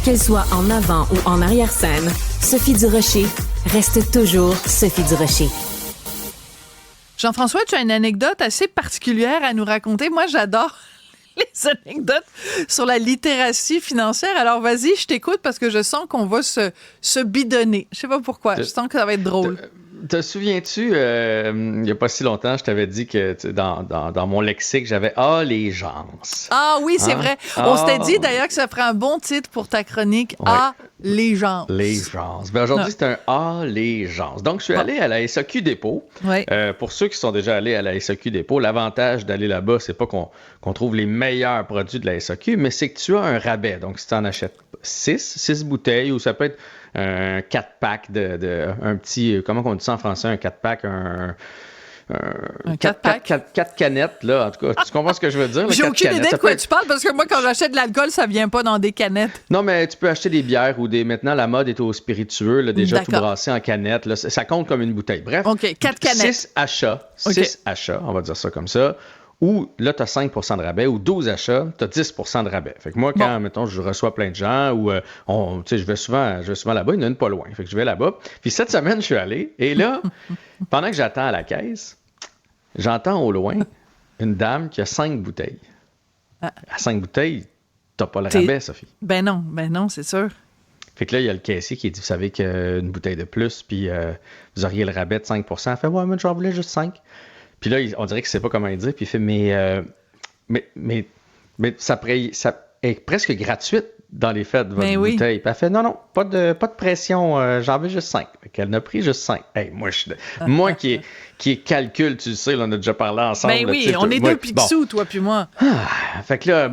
Qu'elle soit en avant ou en arrière-scène, Sophie Durocher reste toujours Sophie Durocher. Jean-François, tu as une anecdote assez particulière à nous raconter. Moi, j'adore les anecdotes sur la littératie financière. Alors, vas-y, je t'écoute parce que je sens qu'on va se bidonner. Je sais pas pourquoi. Je sens que ça va être drôle. Te souviens-tu, il n'y a pas si longtemps, je t'avais dit que dans mon lexique, j'avais allégeance. Ah oui, c'est vrai. On s'était dit d'ailleurs que ça ferait un bon titre pour ta chronique, Ouais. Allégeance. Allégeance. Ben aujourd'hui, c'est un allégeance. Donc, je suis allé à la SAQ Dépôt. Ouais. Pour ceux qui sont déjà allés à la SAQ Dépôt, l'avantage d'aller là-bas, c'est pas qu'on trouve les meilleurs produits de la SAQ, mais c'est que tu as un rabais. Donc, si tu en achètes 6 bouteilles, ou ça peut être un 4-pack un petit, comment on dit ça en français, un 4-pack, un 4-pack? 4 canettes, là, en tout cas. Tu comprends ce que je veux dire? J'ai Quatre aucune canettes. idée de Ça quoi peut être- tu parles parce que moi, quand j'achète de l'alcool, ça vient pas dans des canettes. Non, mais tu peux acheter des bières ou maintenant, la mode est au spiritueux, là, déjà tout D'accord. brassé en canettes. Là, ça compte comme une bouteille. Bref, OK, 4 canettes. 6 achats, OK. 6 achats, on va dire ça comme ça, ou là, tu as 5 de rabais, ou 12 achats, tu as 10 de rabais. Fait que moi, quand, mettons, je reçois plein de gens, ou tu sais, je vais souvent là-bas, il y en a une pas loin. Fait que je vais là-bas. Puis cette semaine, je suis allé, et là, pendant que j'attends à la caisse, j'entends au loin une dame qui a 5 bouteilles. À 5 bouteilles, t'as pas le rabais, Sophie. Ben non, c'est sûr. Fait que là, il y a le caissier qui dit, vous savez qu'une bouteille de plus, puis vous auriez le rabais de 5 Elle fait, ouais, mais j'en voulais juste 5. Puis là, on dirait qu'il sait pas comment dire, puis il fait, mais ça est presque gratuite dans les fêtes, votre bouteille. Puis elle fait, non, pas de pression, j'en veux juste 5. Fait qu'elle en a pris juste 5. Hey, moi qui est calcul, tu le sais, là, on a déjà parlé ensemble. Ben là, oui, on est deux pixous, toi puis moi. Fait que là,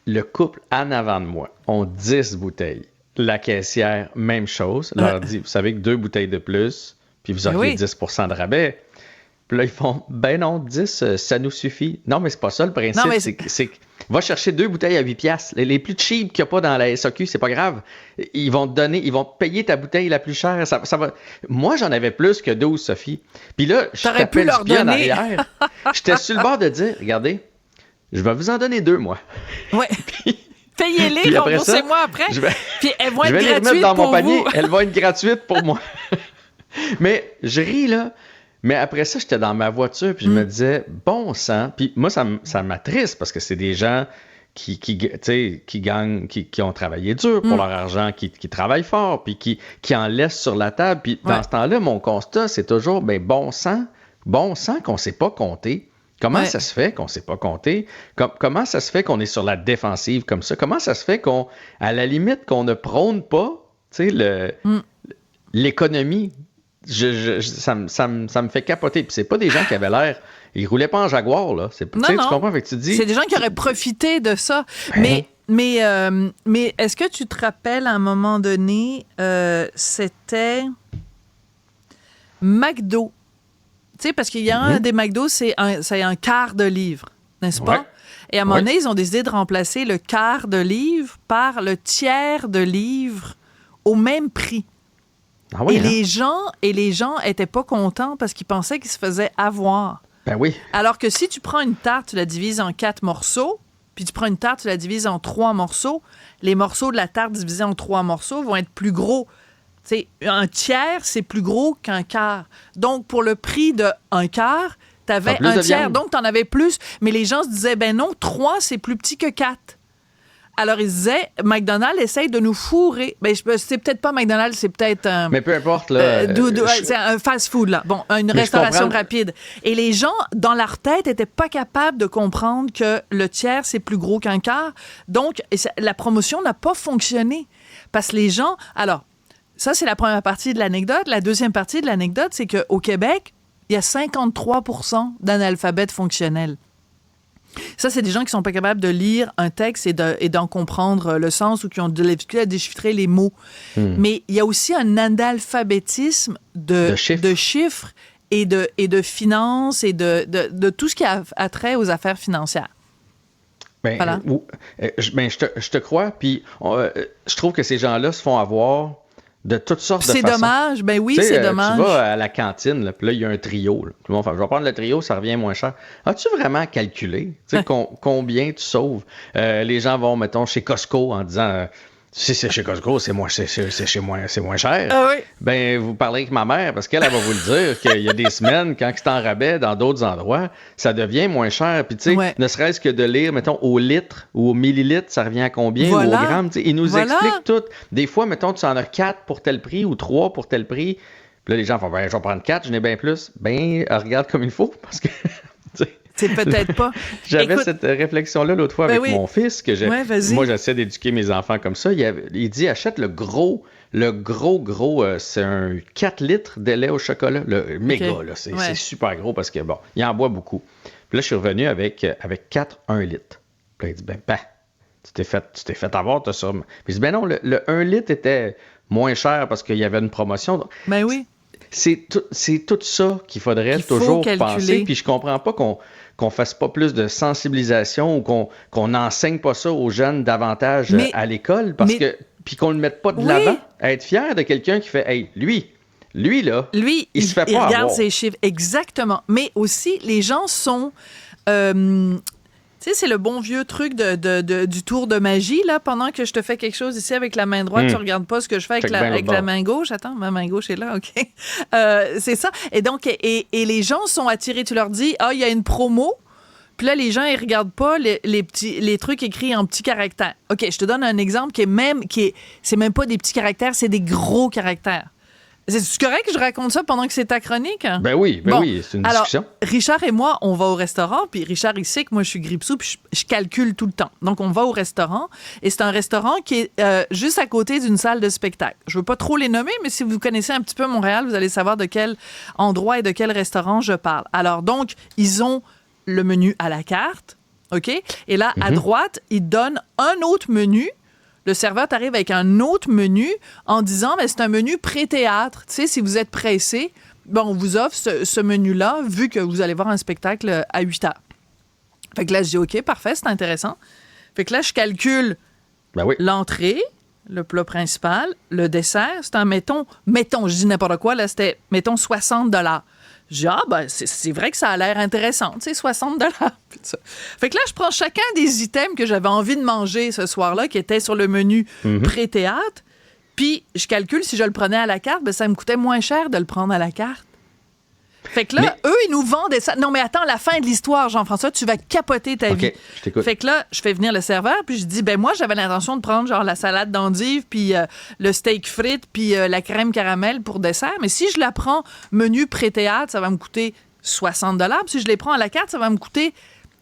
le couple en avant de moi ont 10 bouteilles. La caissière, même chose, leur dit, vous savez que 2 bouteilles de plus, puis vous auriez 10 de rabais. Puis là, ils font, ben non, 10, ça nous suffit. Non, mais c'est pas ça le principe. Non, c'est que va chercher 2 bouteilles à 8 piastres. Les plus cheap qu'il n'y a pas dans la SAQ, c'est pas grave. Ils vont te payer ta bouteille la plus chère. Ça va. Moi, j'en avais plus que 12, Sophie. Puis là, je tapais du pied en arrière. J'étais sur le bord de dire, regardez, je vais vous en donner 2, moi. Ouais. Payez-les, remboursez-moi après. Puis elles vont être gratuites pour vous. Je vais les remettre dans mon panier. Elles vont être gratuites pour moi. Mais je ris, là. Mais après ça, j'étais dans ma voiture, puis je me disais, bon sang. Puis moi, ça m'attriste parce que c'est des gens qui gagnent, qui ont travaillé dur pour leur argent, qui travaillent fort, puis qui en laissent sur la table. Puis dans ce temps-là, mon constat, c'est toujours, bon sang qu'on ne sait pas compter. Comment ça se fait qu'on ne sait pas compter? Comment ça se fait qu'on est sur la défensive comme ça? Comment ça se fait à la limite, qu'on ne prône pas, l'économie? Ça me fait capoter. Puis c'est pas des gens qui avaient l'air... Ils roulaient pas en Jaguar, là. Tu comprends? Fait que tu dis... C'est des gens qui auraient profité de ça. Mais est-ce que tu te rappelles, à un moment donné, c'était McDo. Tu sais, parce qu'il y a un des McDo, c'est un quart de livre, n'est-ce pas? Ouais. Et à un moment donné, ils ont décidé de remplacer le quart de livre par le tiers de livre au même prix. Ah oui, Et les gens étaient pas contents parce qu'ils pensaient qu'ils se faisaient avoir. Ben oui. Alors que si tu prends une tarte, tu la divises en 4 morceaux, puis tu prends une tarte, tu la divises en 3 morceaux, les morceaux de la tarte divisés en 3 morceaux vont être plus gros. T'sais, un tiers, c'est plus gros qu'un quart. Donc, pour le prix d'un quart, tu avais un tiers, donc tu en avais plus. Mais les gens se disaient, ben non, 3, c'est plus petit que 4. Alors, ils disaient, McDonald's essaye de nous fourrer. Ben, c'est peut-être pas McDonald's, c'est peut-être un... Mais peu importe, là... c'est un fast-food, là. Bon, une restauration rapide. Et les gens, dans leur tête, étaient pas capables de comprendre que le tiers, c'est plus gros qu'un quart. Donc, la promotion n'a pas fonctionné. Parce que les gens... Alors, ça, c'est la première partie de l'anecdote. La deuxième partie de l'anecdote, c'est qu'au Québec, il y a 53% d'analphabètes fonctionnels. Ça, c'est des gens qui sont pas capables de lire un texte et d'en comprendre le sens ou qui ont de la difficulté à déchiffrer les mots. Mais il y a aussi un analphabétisme de chiffres et de finances et de tout ce qui a trait aux affaires financières. Ben, voilà. Je te crois, puis je trouve que ces gens-là se font avoir de toutes sortes de façons. C'est dommage, ben oui, c'est dommage. Tu vas à la cantine, puis là, il y a un trio. Là. Tout le monde fait, je vais prendre le trio, ça revient moins cher. As-tu vraiment calculé combien tu sauves? Les gens vont, mettons, chez Costco en disant, c'est chez Costco, c'est moins cher. Ah oui. Ben, vous parlez avec ma mère, parce qu'elle va vous le dire qu'il y a des semaines, quand c'est en rabais dans d'autres endroits, ça devient moins cher. Puis, tu sais, ne serait-ce que de lire, mettons, au litre ou au millilitre, ça revient à combien, ou au gramme. Ils nous expliquent tout. Des fois, mettons, tu en as 4 pour tel prix ou 3 pour tel prix. Puis là, les gens font, ben, je vais prendre 4, je n'ai bien plus. Ben, regarde comme il faut, parce que... C'est peut-être pas. J'avais cette réflexion-là l'autre fois avec mon fils, que moi, j'essaie d'éduquer mes enfants comme ça. Il dit, achète le gros, c'est un 4 litres de lait au chocolat. Le méga, là, c'est super gros parce que, bon, il en boit beaucoup. Puis là, je suis revenu avec 4 1 litre. Puis là, il dit, ben, tu t'es fait avoir, t'as ça. Puis je dis, ben non, le 1 litre était moins cher parce qu'il y avait une promotion. Donc, ben oui. C'est tout ça qu'il faudrait toujours penser. Puis je comprends pas qu'on fasse pas plus de sensibilisation ou qu'on n'enseigne pas ça aux jeunes davantage à l'école, puis qu'on ne le mette pas de l'avant. À être fier de quelqu'un qui fait, hey, lui là, il se fait pas avoir. Il regarde ses chiffres, exactement. Mais aussi, les gens sont... tu sais, c'est le bon vieux truc du tour de magie, là. Pendant que je te fais quelque chose ici avec la main droite, tu regardes pas ce que je fais avec la main gauche. Attends, ma main gauche est là, OK. C'est ça. Et donc, et les gens sont attirés. Tu leur dis, il y a une promo. Puis là, les gens, ils regardent pas les trucs écrits en petits caractères. OK, je te donne un exemple c'est même pas des petits caractères, c'est des gros caractères. C'est correct que je raconte ça pendant que c'est ta chronique? Ben oui, c'est une discussion. Alors, Richard et moi, on va au restaurant, puis Richard, il sait que moi, je suis grippe-sous, puis je calcule tout le temps. Donc, on va au restaurant, et c'est un restaurant qui est juste à côté d'une salle de spectacle. Je veux pas trop les nommer, mais si vous connaissez un petit peu Montréal, vous allez savoir de quel endroit et de quel restaurant je parle. Alors, donc, ils ont le menu à la carte, OK? Et là, à droite, ils donnent un autre menu. Le serveur t'arrive avec un autre menu en disant, mais c'est un menu pré-théâtre. Tu sais, si vous êtes pressé, on vous offre ce menu-là, vu que vous allez voir un spectacle à 8 heures. Fait que là, je dis, OK, parfait, c'est intéressant. Fait que là, je calcule l'entrée, le plat principal, le dessert. C'est un, mettons, je dis n'importe quoi, là, c'était, mettons, 60 $. Je dis, c'est vrai que ça a l'air intéressant, tu sais, 60 $. Fait que là, je prends chacun des items que j'avais envie de manger ce soir-là, qui étaient sur le menu pré-théâtre, puis je calcule, si je le prenais à la carte, ça me coûtait moins cher de le prendre à la carte. Fait que là, eux, ils nous vendent ça. Non, mais attends, la fin de l'histoire, Jean-François, tu vas capoter ta vie. Je t'écoute. Fait que là, je fais venir le serveur, puis je dis, moi, j'avais l'intention de prendre genre la salade d'endive, puis le steak frites, puis la crème caramel pour dessert. Mais si je la prends menu pré-théâtre, ça va me coûter 60 $. Puis si je les prends à la carte, ça va me coûter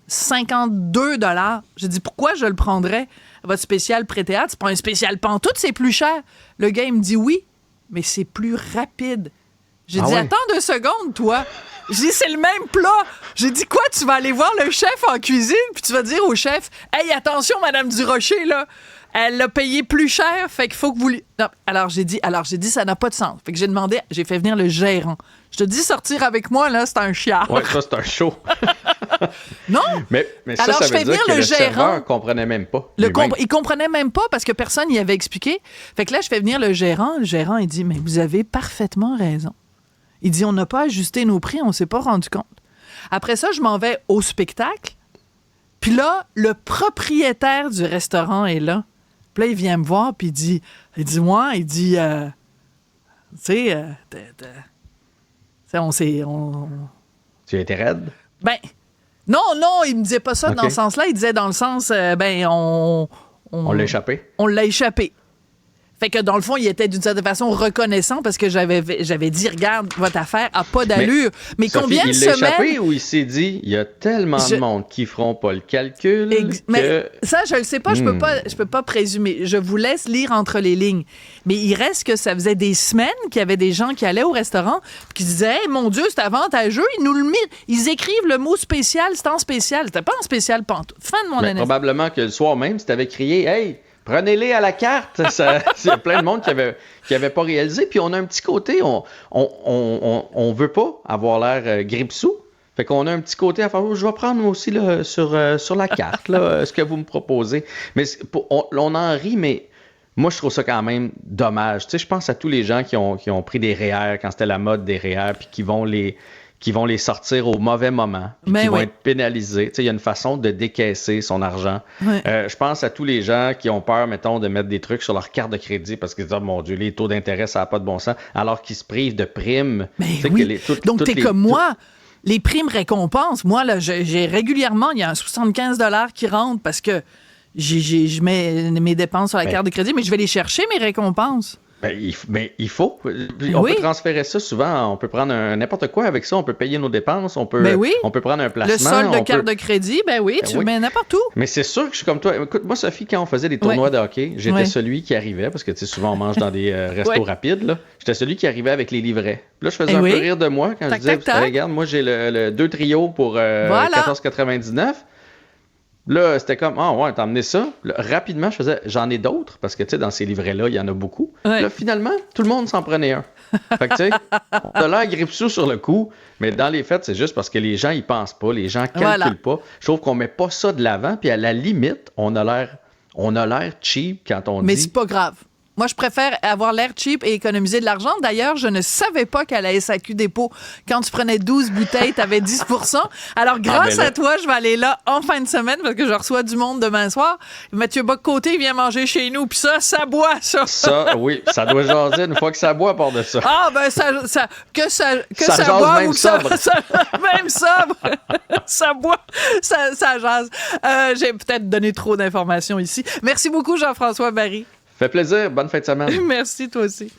52 $. J'ai dit, pourquoi je le prendrais? Votre spécial pré-théâtre, c'est pas un spécial pantoute, c'est plus cher. Le gars, il me dit oui, mais c'est plus rapide. J'ai dit, attends 2 secondes, toi. J'ai dit, c'est le même plat. J'ai dit, quoi, tu vas aller voir le chef en cuisine, puis tu vas dire au chef, hey, attention, Madame Durocher, là, elle l'a payé plus cher, fait qu'il faut que vous lui... Non. Alors, j'ai dit, ça n'a pas de sens. Fait que j'ai fait venir le gérant. Je te dis, sortir avec moi, là, c'est un chiard. Ouais, ça, c'est un show. Non? Mais ça, alors, ça veut dire que le serveur comprenait même pas. Il comprenait même pas parce que personne n'y avait expliqué. Fait que là, je fais venir le gérant. Le gérant, il dit, mais vous avez parfaitement raison. Il dit, on n'a pas ajusté nos prix, on s'est pas rendu compte. Après ça, je m'en vais au spectacle. Puis là, le propriétaire du restaurant est là. Puis là, il vient me voir, puis tu sais, on s'est... Tu as été raide? Ben, non, il me disait pas ça dans ce sens-là. Il disait dans le sens, on l'a échappé? On l'a échappé. Fait que dans le fond, il était d'une certaine façon reconnaissant parce que j'avais dit, regarde, votre affaire a pas d'allure. Mais Sophie, combien de semaines... Il l'a échappé ou il s'est dit, il y a tellement de monde qui feront pas le calcul Mais ça, je le sais pas, je peux pas présumer. Je vous laisse lire entre les lignes. Mais il reste que ça faisait des semaines qu'il y avait des gens qui allaient au restaurant et qui disaient, hey, mon Dieu, c'est avantageux. Ils écrivent le mot spécial, c'est en spécial. C'était pas en spécial pantoute. Fin de mon année. Probablement que le soir même, si t'avais crié, hey, prenez-les à la carte. Il y a plein de monde qui avait pas réalisé. Puis on a un petit côté, on veut pas avoir l'air grippe-sous. Fait qu'on a un petit côté à faire, je vais prendre aussi là, sur la carte là, ce que vous me proposez. Mais on en rit, mais moi, je trouve ça quand même dommage. Tu sais, je pense à tous les gens qui ont pris des REER quand c'était la mode des REER, puis qui qui vont les sortir au mauvais moment, puis qui vont oui. être pénalisés. Tu sais, il y a une façon de décaisser son argent. Oui. Je pense à tous les gens qui ont peur, mettons, de mettre des trucs sur leur carte de crédit parce qu'ils disent, oh mon Dieu, les taux d'intérêt, ça n'a pas de bon sens, alors qu'ils se privent de primes. Mais Tu sais, oui. Donc, toutes t'es les- comme moi. Les primes récompenses, moi, là, j'ai régulièrement, il y a un 75 $ qui rentre parce que je mets mes dépenses sur la carte de crédit, mais je vais les chercher, mes récompenses. Mais il faut. On Oui. peut transférer ça souvent. On peut prendre n'importe quoi avec ça. On peut payer nos dépenses. On peut, Ben oui. on peut prendre un placement. Le solde de on carte peut- de crédit, ben oui, tu le oui. mets n'importe où. Mais c'est sûr que je suis comme toi. Écoute, moi, Sophie, quand on faisait des tournois de hockey, j'étais celui qui arrivait, parce que tu sais, souvent on mange dans des restos Ouais. rapides, là. J'étais celui qui arrivait avec les livrets. Puis là, je faisais Eh un oui. peu rire de moi quand Tac, je disais, tac, tac. regarde, moi, j'ai le 2 trios pour Voilà. 14,99. Là, c'était comme, ah ouais, t'as emmené ça. Là, rapidement, je faisais, j'en ai d'autres, parce que, tu sais, dans ces livrets-là, il y en a beaucoup. Ouais. Là, finalement, tout le monde s'en prenait un. Fait que, tu sais, on a l'air grippe-sous sur le coup, mais dans les faits, c'est juste parce que les gens, ils pensent pas, les gens calculent Voilà. pas. Je trouve qu'on met pas ça de l'avant, puis à la limite, on a l'air cheap quand on Mais dit... c'est pas grave. Moi, je préfère avoir l'air cheap et économiser de l'argent. D'ailleurs, je ne savais pas qu'à la SAQ Dépôt, quand tu prenais 12 bouteilles, tu avais 10 %. Alors, grâce ben là- à toi, je vais aller là en fin de semaine parce que je reçois du monde demain soir. Mathieu Bock-Côté vient manger chez nous. Puis ça boit, ça. Ça, oui, ça doit jaser une fois que ça boit à part de ça. Ah, ben, ça Ça ça jase boit même ou que ça, sobre. même sobre. Ça boit, ça jase. J'ai peut-être donné trop d'informations ici. Merci beaucoup, Jean-François Barry. Fait plaisir, bonne fin de semaine. Merci, toi aussi.